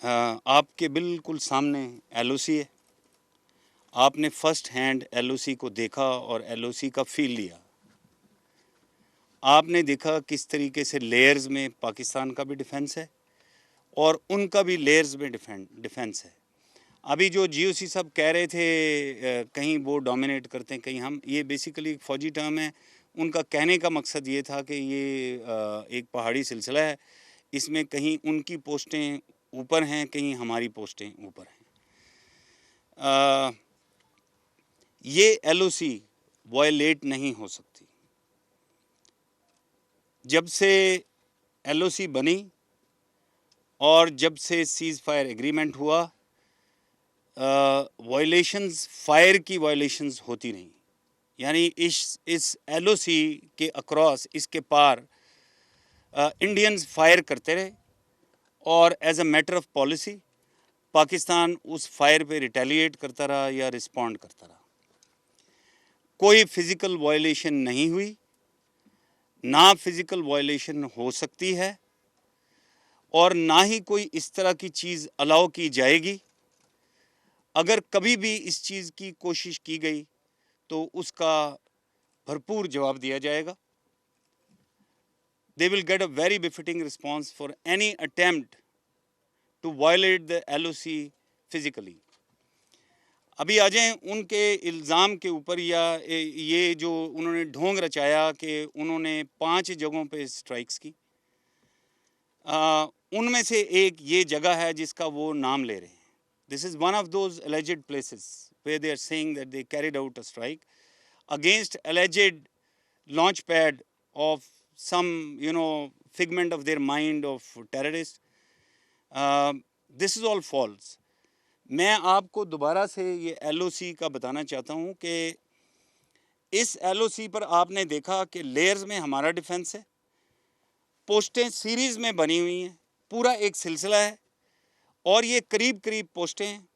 आपके बिल्कुल सामने एलओसी है। आपने फर्स्ट हैंड एलओसी को देखा और एलओसी का फ़ील लिया। आपने देखा किस तरीके से लेयर्स में पाकिस्तान का भी डिफेंस है और उनका भी लेयर्स में डिफेंस है। अभी जो जीओसी साहब कह रहे थे कहीं वो डोमिनेट करते हैं, कहीं हम, ये बेसिकली एक फ़ौजी टर्म है। उनका कहने का मकसद ये था कि ये एक पहाड़ी सिलसिला है, इसमें कहीं उनकी पोस्टें ऊपर हैं, कहीं हमारी पोस्टें ऊपर हैं। ये एलओसी वायलेट नहीं हो सकती। जब से एलओसी बनी और जब से सीज़ फायर एग्रीमेंट हुआ, वायलेशंस, फायर की वायलेशंस होती रहीं। यानी इस एलओसी के अक्रॉस, इसके पार इंडियंस फायर करते रहे और as a matter of policy Pakistan उस फायर पे रिटेलिएट करता रहा या रिस्पॉन्ड करता रहा। कोई फिज़िकल वायलेशन नहीं हुई, ना फिज़िकल वायलेशन हो सकती है और ना ही कोई इस तरह की चीज़ अलाउ की जाएगी। अगर कभी भी इस चीज़ की कोशिश की गई तो उसका भरपूर जवाब दिया जाएगा। They will get a very befitting response for any attempt to violate the LOC physically. अभी आ जाएं उनके इल्ज़ाम के ऊपर, या ये जो उन्होंने ढोंग रचाया कि उन्होंने 5 जगहों पे स्ट्राइक्स की। उनमें से एक ये जगह है जिसका वो नाम ले रहे हैं। This is one of those alleged places where they are saying that they carried out a strike against alleged launch pad of some, figment of their mind of terrorists. This is all false. मैं आपको दोबारा से ये LOC का बताना चाहता हूँ कि इस एलओसी पर आपने देखा कि लेयर्स में हमारा डिफेंस है, पोस्टें सीरीज़ में बनी हुई हैं, पूरा एक सिलसिला है और ये करीब करीब पोस्टें हैं।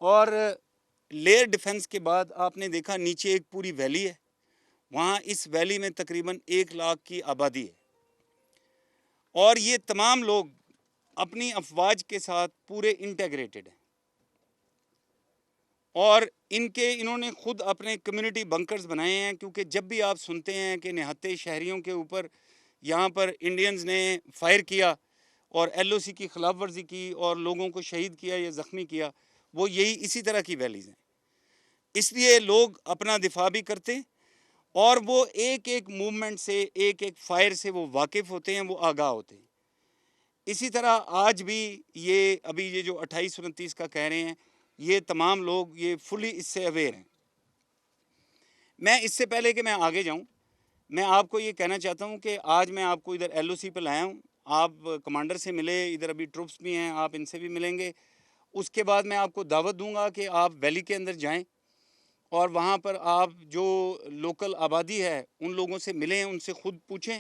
और लेयर डिफेंस के बाद आपने देखा नीचे एक पूरी वैली है, वहाँ इस वैली में तकरीबन 1 लाख की आबादी है और ये तमाम लोग अपनी अफवाज के साथ पूरे इंटेग्रेटेड हैं और इन्होंने खुद अपने कम्युनिटी बंकर्स बनाए हैं। क्योंकि जब भी आप सुनते हैं कि निहत्ते शहरियों के ऊपर यहाँ पर इंडियंस ने फायर किया और एलओसी की खिलाफ वर्जी की और लोगों को शहीद किया या ज़ख्मी किया, वो यही इसी तरह की वैलीज़ हैं। इसलिए लोग अपना दिफा भी करते हैं और वो एक एक मूवमेंट से, एक एक फायर से वो वाकिफ़ होते हैं, वो आगाह होते हैं। इसी तरह आज भी ये अभी ये जो 28-29 का कह रहे हैं, ये तमाम लोग ये फुली इससे अवेयर हैं। मैं इससे पहले कि मैं आगे जाऊं, मैं आपको ये कहना चाहता हूं कि आज मैं आपको इधर एलओसी पे लाया हूं। आप कमांडर से मिले, इधर अभी ट्रुप्स भी हैं, आप इनसे भी मिलेंगे। उसके बाद मैं आपको दावत दूंगा कि आप वैली के अंदर जाएं और वहाँ पर आप जो लोकल आबादी है उन लोगों से मिलें, उनसे ख़ुद पूछें,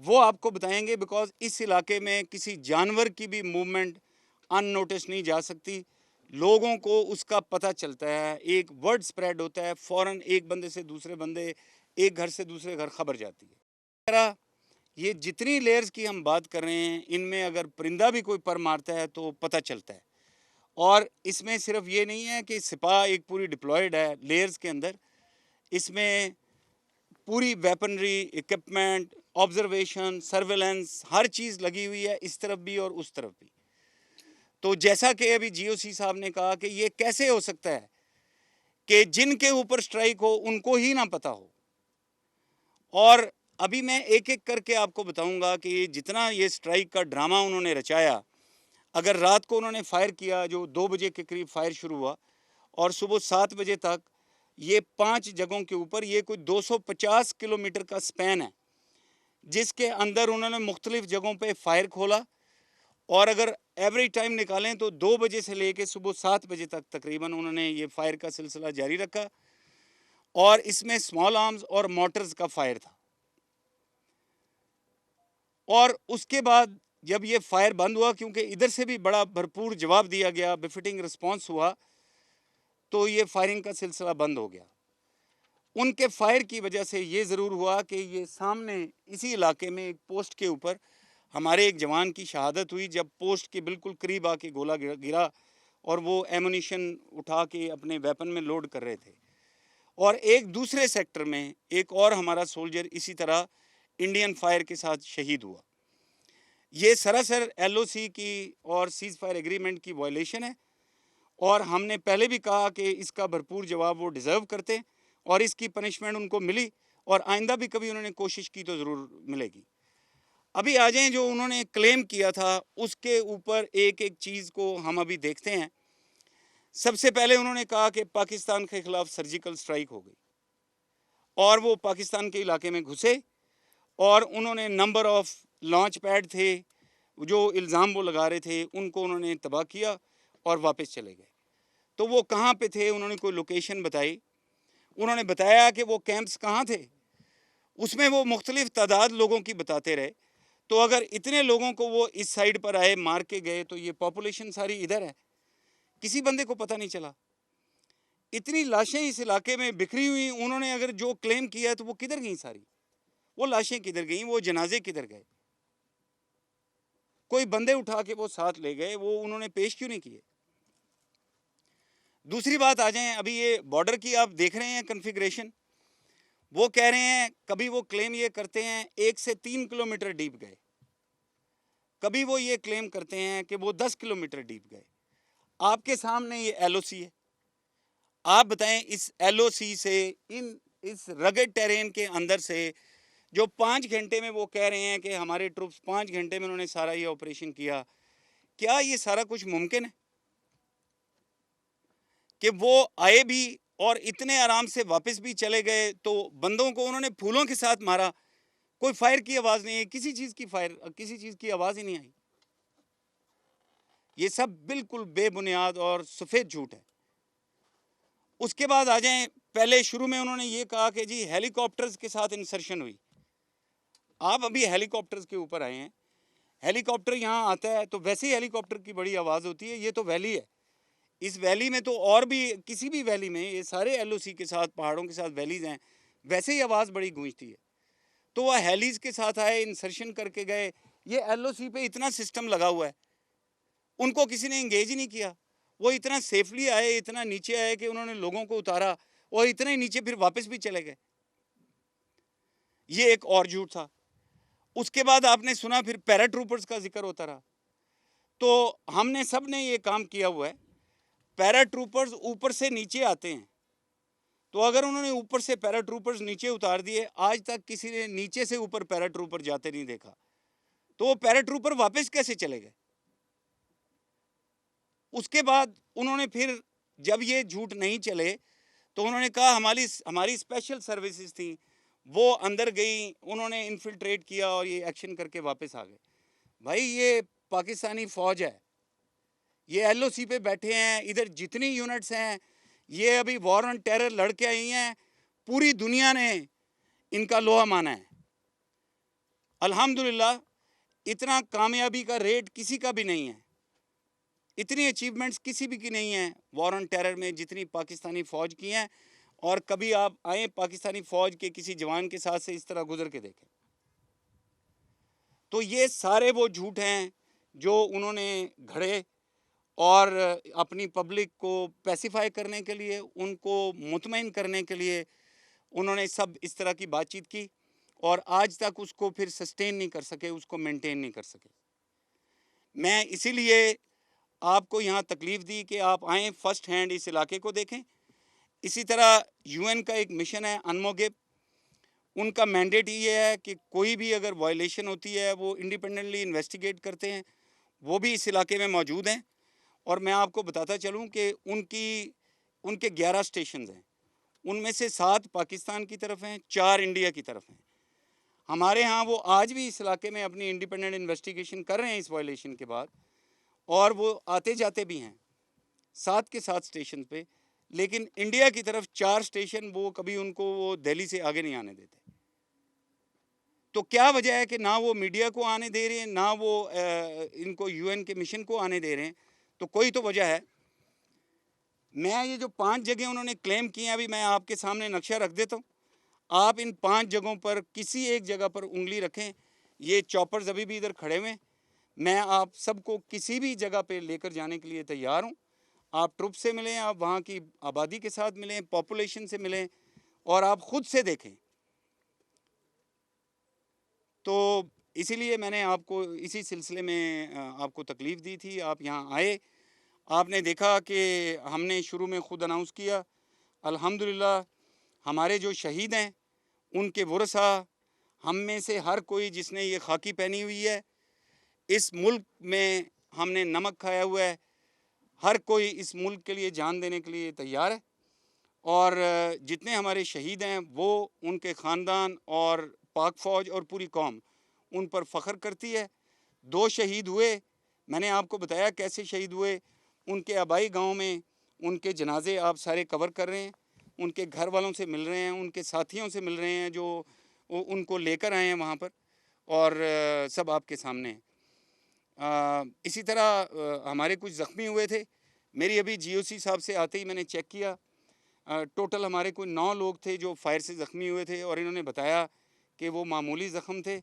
वो आपको बताएंगे। बिकॉज़ इस इलाके में किसी जानवर की भी मूवमेंट अननोटिस नहीं जा सकती। लोगों को उसका पता चलता है, एक वर्ड स्प्रेड होता है, फ़ौरन एक बंदे से दूसरे बंदे, एक घर से दूसरे घर खबर जाती है। ये जितनी लेयर्स की हम बात कर रहे हैं, इनमें अगर परिंदा भी कोई पर मारता है तो पता चलता है। और इसमें सिर्फ ये नहीं है कि सिपाह एक पूरी डिप्लॉयड है लेयर्स के अंदर, इसमें पूरी वेपनरी, इक्विपमेंट, ऑब्जर्वेशन, सर्वेलेंस, हर चीज़ लगी हुई है, इस तरफ भी और उस तरफ भी। तो जैसा कि अभी जीओसी साहब ने कहा कि ये कैसे हो सकता है कि जिनके ऊपर स्ट्राइक हो उनको ही ना पता हो। और अभी मैं एक एक करके आपको बताऊंगा कि जितना ये स्ट्राइक का ड्रामा उन्होंने रचाया, अगर रात को उन्होंने फायर किया, जो 2 बजे के करीब फायर शुरू हुआ और सुबह 7 बजे तक ये 5 जगहों के ऊपर, ये कोई 250 किलोमीटर का स्पैन है जिसके अंदर उन्होंने मुख्तलिफ जगहों पे फायर खोला। और अगर एवरेज टाइम निकालें तो 2 बजे से लेकर सुबह 7 बजे तक तकरीबन उन्होंने ये फायर का सिलसिला जारी रखा और इसमें स्मॉल आर्म्स और मोटर्स का फायर था। और उसके बाद जब ये फायर बंद हुआ, क्योंकि इधर से भी बड़ा भरपूर जवाब दिया गया, बिफिटिंग रिस्पांस हुआ, तो ये फायरिंग का सिलसिला बंद हो गया। उनके फायर की वजह से ये ज़रूर हुआ कि ये सामने इसी इलाके में एक पोस्ट के ऊपर हमारे एक जवान की शहादत हुई जब पोस्ट के बिल्कुल करीब आके गोला गिरा और वो एमुनिशन उठा के अपने वेपन में लोड कर रहे थे। और एक दूसरे सेक्टर में एक और हमारा सोल्जर इसी तरह इंडियन फायर के साथ शहीद हुआ। ये सरासर एलओसी की और सीज फायर एग्रीमेंट की वायलेशन है और हमने पहले भी कहा कि इसका भरपूर जवाब वो डिज़र्व करते हैं और इसकी पनिशमेंट उनको मिली और आइंदा भी कभी उन्होंने कोशिश की तो ज़रूर मिलेगी। अभी आ जाएं जो उन्होंने क्लेम किया था उसके ऊपर एक एक चीज़ को हम अभी देखते हैं। सबसे पहले उन्होंने कहा कि पाकिस्तान के खिलाफ सर्जिकल स्ट्राइक हो गई और वो पाकिस्तान के इलाके में घुसे और उन्होंने नंबर ऑफ लॉन्च पैड थे जो इल्ज़ाम वो लगा रहे थे उनको उन्होंने तबाह किया और वापस चले गए। तो वो कहाँ पे थे, उन्होंने कोई लोकेशन बताई, उन्होंने बताया कि वो कैंप्स कहाँ थे, उसमें वो मुख्तलिफ तादाद लोगों की बताते रहे। तो अगर इतने लोगों को वो इस साइड पर आए मार के गए तो ये पॉपुलेशन सारी इधर है, किसी बंदे को पता नहीं चला। इतनी लाशें इस इलाके में बिखरी हुई, उन्होंने अगर जो क्लेम किया तो वो किधर गई सारी, वो लाशें किधर गई, वो जनाजे किधर गए, कोई बंदे उठा के वो साथ ले गए, वो उन्होंने पेश क्यों नहीं किए। दूसरी बात आ जाए, अभी ये बॉर्डर की आप देख रहे हैं कन्फिग्रेशन, वो कह रहे हैं, कभी वो क्लेम ये करते हैं 1 से 3 किलोमीटर डीप गए, कभी वो ये क्लेम करते हैं कि वो 10 किलोमीटर डीप गए। आपके सामने ये एलओसी है, आप बताएं इस एलओसी से, इस रगड टेरेन के अंदर से जो 5 घंटे में वो कह रहे हैं कि हमारे ट्रूप्स 5 घंटे में उन्होंने सारा ये ऑपरेशन किया, क्या ये सारा कुछ मुमकिन है कि वो आए भी और इतने आराम से वापस भी चले गए। तो बंदों को उन्होंने फूलों के साथ मारा, कोई फायर की आवाज़ नहीं है, किसी चीज़ की फायर, किसी चीज़ की आवाज़ ही नहीं आई। ये सब बिल्कुल बेबुनियाद और सफ़ेद झूठ है। उसके बाद आ जाएं, पहले शुरू में उन्होंने ये कहा कि जी हेलीकॉप्टर्स के साथ इंसर्शन हुई। आप अभी हेलीकॉप्टर्स के ऊपर आए हैं, हेलीकॉप्टर यहाँ आता है तो वैसे ही हेलीकॉप्टर की बड़ी आवाज़ होती है। ये तो वैली है, इस वैली में तो और भी किसी भी वैली में, ये सारे एलओसी के साथ पहाड़ों के साथ वैलीज हैं, वैसे ही आवाज़ बड़ी गूंजती है। तो वह हेलीज के साथ आए, इंसर्शन करके गए। ये एलओसी पे इतना सिस्टम लगा हुआ है, उनको किसी ने इंगेज ही नहीं किया। वो इतना सेफली आए, इतना नीचे आए कि उन्होंने लोगों को उतारा और इतने ही नीचे फिर वापस भी चले गए। ये एक और झूठ था। उसके बाद आपने सुना फिर पैराट्रूपर्स का जिक्र होता रहा। तो हमने सब ने ये काम किया हुआ है, पैराट्रूपर्स ऊपर से नीचे आते हैं, तो अगर उन्होंने ऊपर से पैराट्रूपर्स नीचे उतार दिए, आज तक किसी ने नीचे से ऊपर पैराट्रूपर जाते नहीं देखा, तो वो पैराट्रूपर वापस कैसे चले गए। उसके बाद उन्होंने फिर जब ये झूठ नहीं चले तो उन्होंने कहा हमारी स्पेशल सर्विसेज थी, वो अंदर गई, उन्होंने इन्फिल्ट्रेट किया और ये एक्शन करके वापस आ गए। भाई ये पाकिस्तानी फ़ौज है, ये एलओसी पे बैठे हैं, इधर जितनी यूनिट्स हैं ये अभी वॉर ऑन टेरर लड़ के आई हैं, पूरी दुनिया ने इनका लोहा माना है। अल्हम्दुलिल्लाह इतना कामयाबी का रेट किसी का भी नहीं है, इतनी अचीवमेंट्स किसी भी की नहीं है वॉर ऑन टेरर में जितनी पाकिस्तानी फ़ौज की हैं। और कभी आप आए पाकिस्तानी फ़ौज के किसी जवान के साथ से इस तरह गुजर के देखें। तो ये सारे वो झूठ हैं जो उन्होंने घड़े और अपनी पब्लिक को पैसिफाई करने के लिए, उनको मुतमईन करने के लिए उन्होंने सब इस तरह की बातचीत की और आज तक उसको फिर सस्टेन नहीं कर सके, उसको मेंटेन नहीं कर सके। मैं इसीलिए आपको यहाँ तकलीफ़ दी कि आप आएँ, फ़र्स्ट हैंड इस इलाके को देखें। इसी तरह यूएन का एक मिशन है अनमोगेब, उनका मैंडेट ये है कि कोई भी अगर वायलेशन होती है वो इंडिपेंडेंटली इन्वेस्टिगेट करते हैं, वो भी इस इलाके में मौजूद हैं। और मैं आपको बताता चलूँ कि उनके 11 स्टेशन हैं, उनमें से 7 पाकिस्तान की तरफ हैं, 4 इंडिया की तरफ हैं। हमारे यहाँ वो आज भी इस इलाके में अपनी इंडिपेंडेंट इन्वेस्टिगेशन कर रहे हैं इस वायलेशन के बाद, और वो आते जाते भी हैं 7 के 7 स्टेशन पे। लेकिन इंडिया की तरफ 4 स्टेशन वो कभी उनको वो दिल्ली से आगे नहीं आने देते। तो क्या वजह है कि ना वो मीडिया को आने दे रहे हैं, ना वो इनको यूएन के मिशन को आने दे रहे हैं। तो कोई तो वजह है। मैं ये जो 5 जगह उन्होंने क्लेम किए हैं, अभी मैं आपके सामने नक्शा रख देता हूँ, आप इन 5 जगहों पर किसी एक जगह पर उंगली रखें ये चॉपर्स अभी भी इधर खड़े हुए हैं। मैं आप सबको किसी भी जगह पे लेकर जाने के लिए तैयार हूँ। आप ट्रुप से मिलें, आप वहाँ की आबादी के साथ मिलें, पॉपुलेशन से मिलें और आप खुद से देखें। तो इसीलिए मैंने आपको इसी सिलसिले में आपको तकलीफ़ दी थी। आप यहाँ आए, आपने देखा कि हमने शुरू में ख़ुद अनाउंस किया। अल्हम्दुलिल्लाह हमारे जो शहीद हैं उनके वरसा, हम में से हर कोई जिसने ये खाकी पहनी हुई है, इस मुल्क में हमने नमक खाया हुआ है, हर कोई इस मुल्क के लिए जान देने के लिए तैयार है। और जितने हमारे शहीद हैं वो उनके ख़ानदान और पाक फ़ौज और पूरी कौम उन पर फ़ख्र करती है। 2 शहीद हुए, मैंने आपको बताया कैसे शहीद हुए। उनके आबाई गांव में उनके जनाजे आप सारे कवर कर रहे हैं, उनके घर वालों से मिल रहे हैं, उनके साथियों से मिल रहे हैं जो उनको लेकर आए हैं वहाँ पर, और सब आपके सामने हैं। इसी तरह हमारे कुछ ज़ख्मी हुए थे। मेरी अभी जीओसी साहब से आते ही मैंने चेक किया, टोटल हमारे कोई 9 लोग थे जो फायर से ज़ख्मी हुए थे, और इन्होंने बताया कि वो मामूली ज़ख्म थे।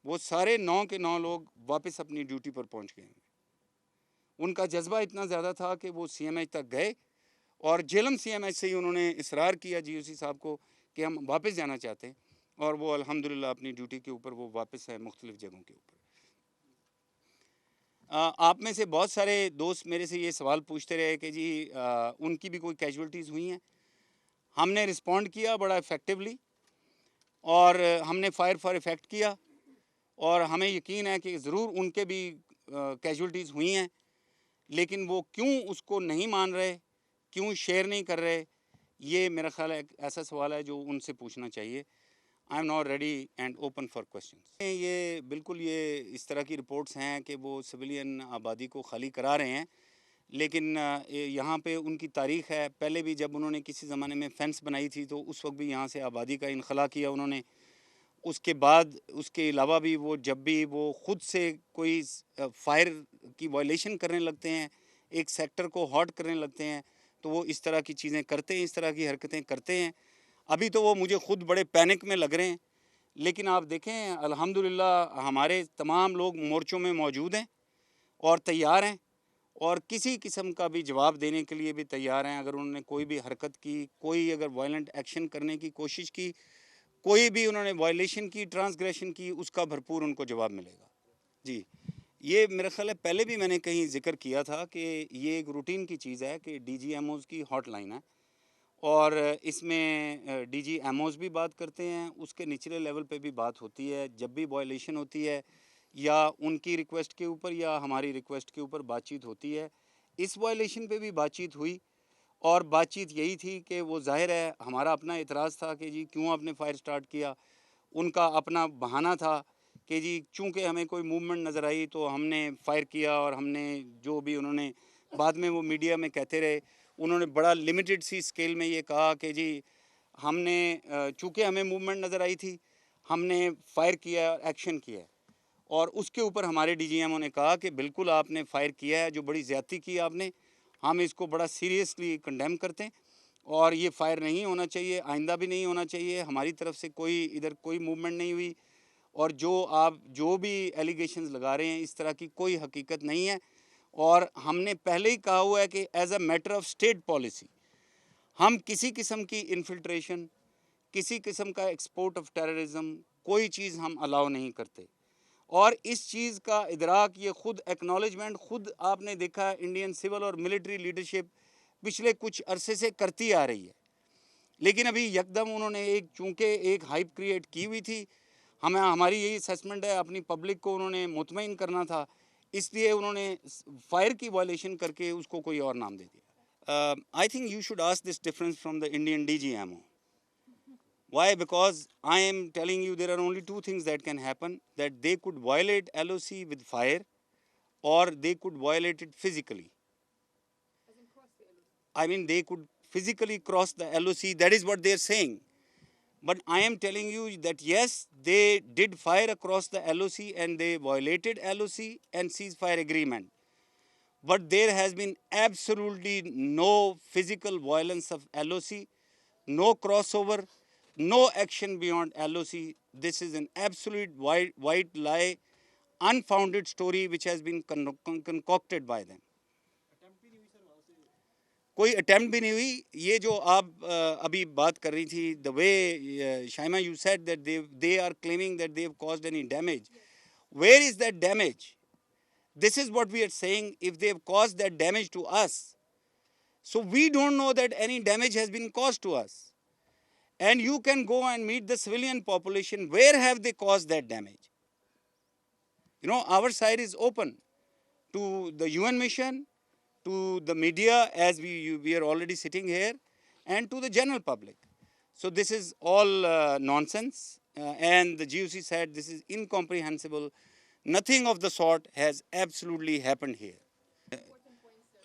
वो सारे 9 के 9 लोग वापस अपनी ड्यूटी पर पहुंच गए। उनका जज्बा इतना ज़्यादा था कि वो सीएमएच तक गए और झेलम सीएमएच से ही उन्होंने इसरार किया जीओसी साहब को कि हम वापस जाना चाहते हैं, और वो अल्हम्दुलिल्लाह अपनी ड्यूटी के ऊपर वो वापस है मुख्तलिफ़ जगहों के ऊपर। आप में से बहुत सारे दोस्त मेरे से ये सवाल पूछते रहे कि जी उनकी भी कोई कैजुअल्टीज़ हुई हैं। हमने रिस्पॉन्ड किया बड़ा इफ़ेक्टिवली, और हमने फायर फॉर इफ़ेक्ट किया, और हमें यकीन है कि ज़रूर उनके भी कैजुअल्टीज़ हुई हैं। लेकिन वो क्यों उसको नहीं मान रहे, क्यों शेयर नहीं कर रहे, ये मेरा ख्याल है एक ऐसा सवाल है जो उनसे पूछना चाहिए। I am not ready and open for questions. ये बिल्कुल ये इस तरह की रिपोर्ट्स हैं कि वो सिविलियन आबादी को खाली करा रहे हैं, लेकिन यहाँ पे उनकी तारीख़ है। पहले भी जब उन्होंने किसी ज़माने में फेंस बनाई थी तो उस वक्त भी यहाँ से आबादी का इनखला किया उन्होंने। उसके बाद उसके अलावा भी वो जब भी वो ख़ुद से कोई फायर की वायलेशन करने लगते हैं, एक सेक्टर को हॉट करने लगते हैं, तो वो इस तरह की चीज़ें करते हैं, इस तरह की हरकतें करते हैं। अभी तो वो मुझे ख़ुद बड़े पैनिक में लग रहे हैं, लेकिन आप देखें अल्हम्दुलिल्लाह हमारे तमाम लोग मोर्चों में मौजूद हैं और तैयार हैं, और किसी किस्म का भी जवाब देने के लिए भी तैयार हैं। अगर उन्होंने कोई भी हरकत की, कोई अगर वायलेंट एक्शन करने की कोशिश की, कोई भी उन्होंने वायलेशन की, ट्रांसग्रेशन की, उसका भरपूर उनको जवाब मिलेगा। जी, ये मेरा ख्याल है पहले भी मैंने कहीं जिक्र किया था कि ये एक रूटीन की चीज़ है कि डीजीएमओज़ की हॉटलाइन है, और इसमें डीजीएमओज़ भी बात करते हैं, उसके निचले लेवल पे भी बात होती है। जब भी वायलेशन होती है या उनकी रिक्वेस्ट के ऊपर या हमारी रिक्वेस्ट के ऊपर बातचीत होती है। इस वायलेशन पे भी बातचीत हुई, और बातचीत यही थी कि वो ज़ाहिर है हमारा अपना एतराज़ था कि जी क्यों आपने फायर स्टार्ट किया। उनका अपना बहाना था कि जी चूँकि हमें कोई मूवमेंट नज़र आई तो हमने फायर किया, और हमने जो भी उन्होंने बाद में वो मीडिया में कहते रहे, उन्होंने बड़ा लिमिटेड सी स्केल में ये कहा कि जी हमने चूँकि हमें मूवमेंट नज़र आई थी, हमने फायर किया, एक्शन किया है। और उसके ऊपर हमारे डीजीएमओ ने कहा कि बिल्कुल आपने फायर किया है, जो बड़ी ज़्यादती की आपने, हम इसको बड़ा सीरियसली कंडेम करते हैं, और ये फायर नहीं होना चाहिए, आइंदा भी नहीं होना चाहिए। हमारी तरफ से कोई इधर कोई मूवमेंट नहीं हुई, और जो भी एलिगेशंस लगा रहे हैं इस तरह की कोई हकीकत नहीं है। और हमने पहले ही कहा हुआ है कि as a matter of state policy हम किसी किस्म की इन्फिल्ट्रेशन, किसी किस्म का एक्सपोर्ट ऑफ टेररिज्म, कोई चीज़ हम अलाउ नहीं करते। और इस चीज़ का इदराक, ये ख़ुद एक्नॉलेजमेंट ख़ुद आपने देखा इंडियन सिविल और मिलिट्री लीडरशिप पिछले कुछ अरसे से करती आ रही है। लेकिन अभी यकदम उन्होंने चूँकि एक हाइप क्रिएट की हुई थी, हमारी यही असेसमेंट है, अपनी पब्लिक को उन्होंने मुतमईन करना था, इसलिए उन्होंने फायर की वायलेशन करके उसको कोई और नाम दे दिया। I think you should ask this difference from the Indian DGMO. Why? Because I am telling you there are only two things that can happen, that they could violate LOC with fire, or they could violate it physically. I mean, they could physically cross the LOC, that is what they are saying. But I am telling you that yes, they did fire across the LOC and they violated LOC and ceasefire agreement. But there has been absolutely no physical violence of LOC, no crossover, no action beyond LOC. This is an absolute white lie, unfounded story which has been concocted by them. कोई attempt भी नहीं हुई. ये जो आप अभी बात कर रही थी, the way Shaima you said that they are claiming that they have caused any damage. Where is that damage? This is what we are saying. If they have caused that damage to us, so we don't know that any damage has been caused to us. And you can go and meet the civilian population. Where have they caused that damage? You know, our side is open to the UN mission, to the media as we are already sitting here, and to the general public. So this is all nonsense, and the GOC said this is incomprehensible. Nothing of the sort has absolutely happened here.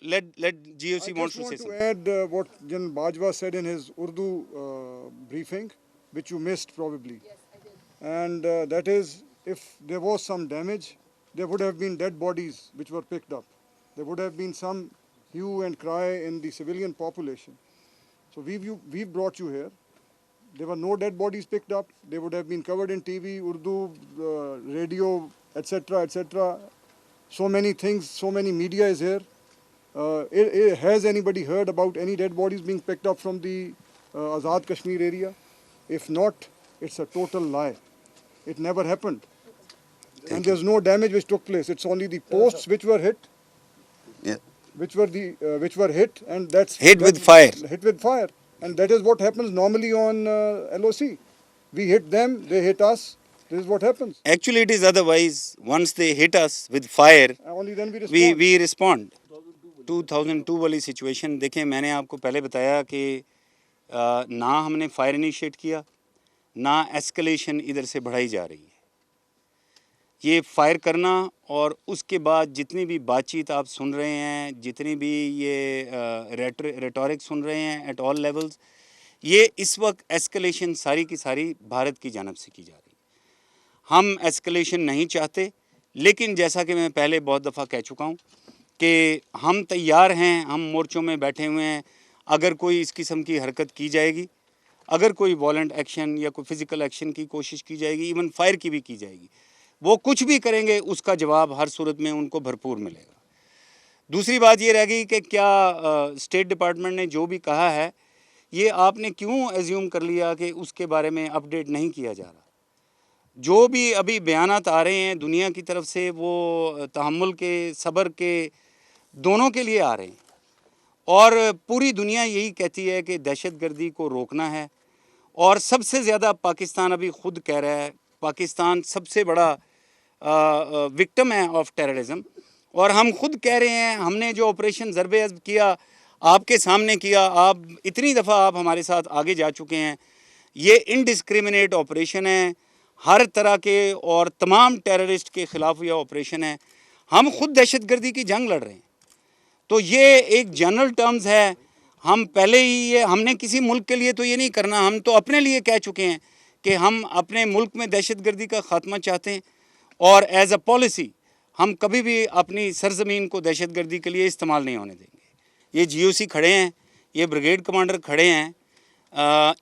Let GOC wants to say something. I just want to add what General Bajwa said in his Urdu briefing, which you missed probably. Yes, I did. And that is, if there was some damage, there would have been dead bodies which were picked up. There would have been some hue and cry in the civilian population. So we've brought you here. There were no dead bodies picked up. They would have been covered in TV, Urdu, radio, etc., etc. So many things, so many media is here. Has anybody heard about any dead bodies being picked up from the Azad Kashmir area? If not, it's a total lie. It never happened. And there's no damage which took place. It's only the posts which were hit. Yeah. Which were hit, and that's Hit with fire. Hit with fire, and that is what happens normally on LOC. We hit them, they hit us. This is what happens. Actually, it is otherwise. Once they hit us with fire, Only then we respond. we respond. 2002 वाली situation देखें, मैंने आपको पहले बताया कि ना हमने fire initiate किया, ना एस्केलेशन इधर से बढ़ाई जा रही है. ये फायर करना और उसके बाद जितनी भी बातचीत आप सुन रहे हैं, जितनी भी ये रेटोरिक सुन रहे हैं एट ऑल लेवल्स, ये इस वक्त एस्केलेशन सारी की सारी भारत की जानब से की जा रही है. हम एस्केलेशन नहीं चाहते, लेकिन जैसा कि मैं पहले बहुत दफ़ा कह चुका हूँ कि हम तैयार हैं, हम मोर्चों में बैठे हुए हैं. अगर कोई इस किस्म की हरकत की जाएगी, अगर कोई वॉलेंट एक्शन या कोई फिज़िकल एक्शन की कोशिश की जाएगी, इवन फायर की भी की जाएगी, वो कुछ भी करेंगे, उसका जवाब हर सूरत में उनको भरपूर मिलेगा. दूसरी बात ये रह गई कि क्या स्टेट डिपार्टमेंट ने जो भी कहा है, ये आपने क्यों एज्यूम कर लिया कि उसके बारे में अपडेट नहीं किया जा रहा. जो भी अभी बयानात आ रहे हैं दुनिया की तरफ से, वो तहम्मुल के, सब्र के, दोनों के लिए आ रहे हैं. और पूरी दुनिया यही कहती है कि दहशतगर्दी को रोकना है. और सबसे ज़्यादा पाकिस्तान अभी खुद कह रहा है, पाकिस्तान सबसे बड़ा विक्टिम है ऑफ टेररिज्म. और हम खुद कह रहे हैं, हमने जो ऑपरेशन ज़रबे अज़ब किया, आपके सामने किया, आप इतनी दफ़ा आप हमारे साथ आगे जा चुके हैं. ये इनडिस्क्रिमिनेट ऑपरेशन है, हर तरह के और तमाम टेररिस्ट के ख़िलाफ़ यह ऑपरेशन है. हम खुद दहशतगर्दी की जंग लड़ रहे हैं. तो ये एक जनरल टर्म्स है. हम पहले ही ये, हमने किसी मुल्क के लिए तो ये नहीं करना, हम तो अपने लिए कह चुके हैं कि हम अपने मुल्क में दहशतगर्दी का ख़ात्मा चाहते हैं. और एज अ पॉलिसी हम कभी भी अपनी सरजमीन को दहशतगर्दी के लिए इस्तेमाल नहीं होने देंगे. ये GOC खड़े हैं, ये ब्रिगेड कमांडर खड़े हैं.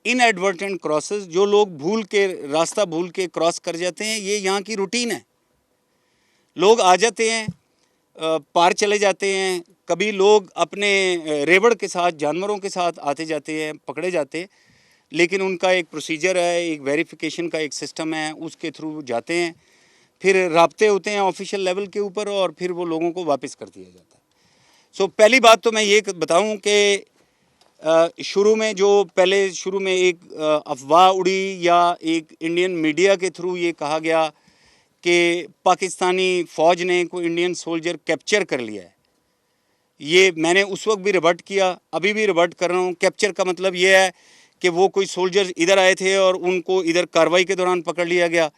इनएडवर्टेंट क्रॉसेस, जो लोग भूल के, रास्ता भूल के क्रॉस कर जाते हैं, ये यहाँ की रूटीन है. लोग आ जाते हैं, पार चले जाते हैं. कभी लोग अपने रेवड़ के साथ, जानवरों के साथ आते जाते हैं, पकड़े जाते हैं, लेकिन उनका एक प्रोसीजर है, एक वेरिफिकेशन का एक सिस्टम है, उसके थ्रू जाते हैं. फिर राब्ते होते हैं ऑफिशियल लेवल के ऊपर, और फिर वो लोगों को वापस कर दिया जाता है. सो पहली बात तो मैं ये बताऊं कि शुरू में एक अफवाह उड़ी, या एक इंडियन मीडिया के थ्रू ये कहा गया कि पाकिस्तानी फ़ौज ने कोई इंडियन सोल्जर कैप्चर कर लिया है. ये मैंने उस वक्त भी रिवर्ट किया, अभी भी रिवर्ट कर रहा हूँ. कैप्चर का मतलब ये है कि वो कोई सोल्जर इधर आए थे और उनको इधर कार्रवाई के दौरान पकड़ लिया गया,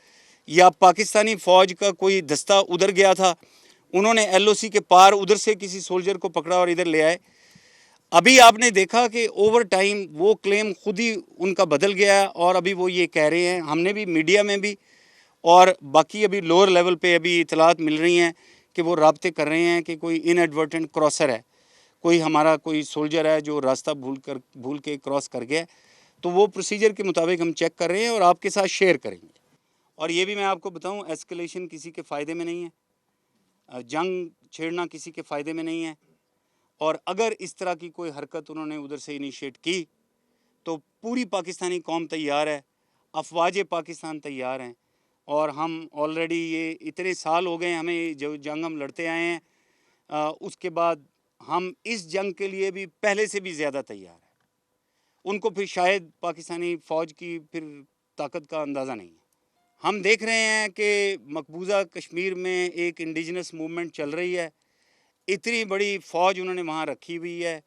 या पाकिस्तानी फ़ौज का कोई दस्ता उधर गया था, उन्होंने LOC के पार उधर से किसी सोल्जर को पकड़ा और इधर ले आए. अभी आपने देखा कि ओवर टाइम वो क्लेम खुद ही उनका बदल गया है, और अभी वो ये कह रहे हैं, हमने भी मीडिया में भी और बाकी अभी लोअर लेवल पे अभी इतलात मिल रही हैं कि वो राब्ते कर रहे हैं कि कोई इनएडवर्टेंट क्रॉसर है, कोई हमारा कोई सोल्जर है जो रास्ता भूल के क्रॉस कर गया. तो वो प्रोसीजर के मुताबिक हम चेक कर रहे हैं और आपके साथ शेयर करेंगे। और ये भी मैं आपको बताऊं, एस्केलेशन किसी के फ़ायदे में नहीं है, जंग छेड़ना किसी के फ़ायदे में नहीं है। और अगर इस तरह की कोई हरकत उन्होंने उधर से इनिशिएट की तो पूरी पाकिस्तानी कौम तैयार है, अफवाज पाकिस्तान तैयार हैं। और हम ऑलरेडी ये इतने साल हो गए हमें जो जंग हम लड़ते आए हैं, उसके बाद हम इस जंग के लिए भी पहले से भी ज़्यादा तैयार हैं। उनको फिर शायद पाकिस्तानी फ़ौज की फिर ताकत का अंदाज़ा नहीं है। हम देख रहे हैं कि मकबूजा कश्मीर में एक इंडिजिनस मूवमेंट चल रही है, इतनी बड़ी फ़ौज उन्होंने वहाँ रखी हुई है।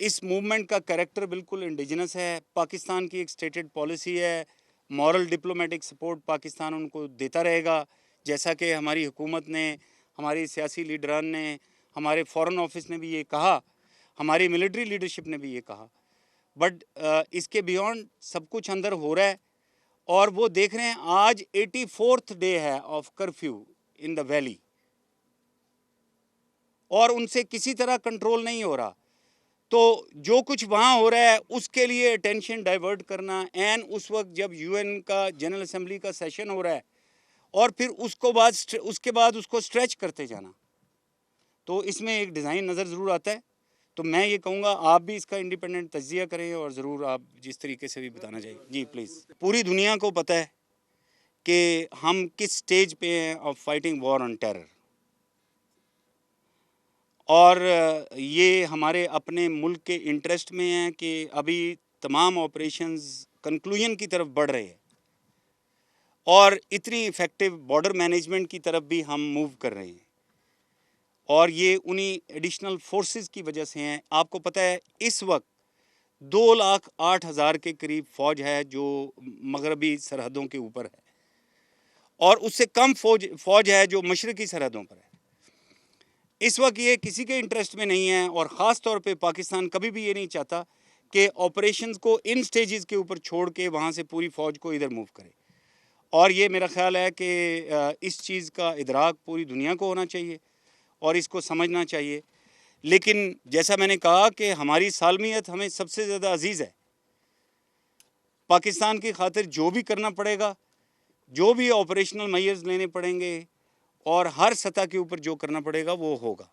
इस मूवमेंट का कैरेक्टर बिल्कुल इंडिजिनस है। पाकिस्तान की एक स्टेटेड पॉलिसी है, मॉरल डिप्लोमेटिक सपोर्ट पाकिस्तान उनको देता रहेगा, जैसा कि हमारी हुकूमत ने, हमारी सियासी लीडरान ने, हमारे फॉरेन ऑफिस ने भी ये कहा, हमारी मिलिट्री लीडरशिप ने भी ये कहा। बट इसके बियॉन्ड सब कुछ अंदर हो रहा है। और वो देख रहे हैं आज 84th डे है of curfew in the valley और उनसे किसी तरह कंट्रोल नहीं हो रहा। तो जो कुछ वहाँ हो रहा है उसके लिए अटेंशन डाइवर्ट करना, एंड उस वक्त जब यूएन का जनरल असेंबली का सेशन हो रहा है और फिर उसके बाद उसको स्ट्रेच करते जाना, तो इसमें एक डिज़ाइन नज़र ज़रूर आता है। तो मैं ये कहूँगा आप भी इसका इंडिपेंडेंट तज्जिया करें और ज़रूर आप जिस तरीके से भी बताना चाहिए। जी प्लीज़। पूरी दुनिया को पता है कि हम किस स्टेज पे हैं of fighting war on terror, और ये हमारे अपने मुल्क के इंटरेस्ट में है कि अभी तमाम ऑपरेशंस कंक्लूजन की तरफ बढ़ रहे हैं और इतनी इफ़ेक्टिव बॉर्डर मैनेजमेंट की तरफ भी हम मूव कर रहे हैं। और ये उन्हीं एडिशनल फोर्सेस की वजह से हैं। आपको पता है इस वक्त 2,08,000 के करीब फ़ौज है जो मगरबी सरहदों के ऊपर है, और उससे कम फ़ौज है जो मशरक़ी सरहदों पर है। इस वक्त ये किसी के इंटरेस्ट में नहीं है, और ख़ास तौर पे पाकिस्तान कभी भी ये नहीं चाहता कि ऑपरेशंस को इन स्टेजेस के ऊपर छोड़ के वहाँ से पूरी फ़ौज को इधर मूव करे। और ये मेरा ख़्याल है कि इस चीज़ का इदराक पूरी दुनिया को होना चाहिए और इसको समझना चाहिए। लेकिन जैसा मैंने कहा कि हमारी सालमियत हमें सबसे ज़्यादा अजीज़ है। पाकिस्तान की खातिर जो भी करना पड़ेगा, जो भी ऑपरेशनल मेजर्स लेने पड़ेंगे और हर सतह के ऊपर जो करना पड़ेगा वो होगा।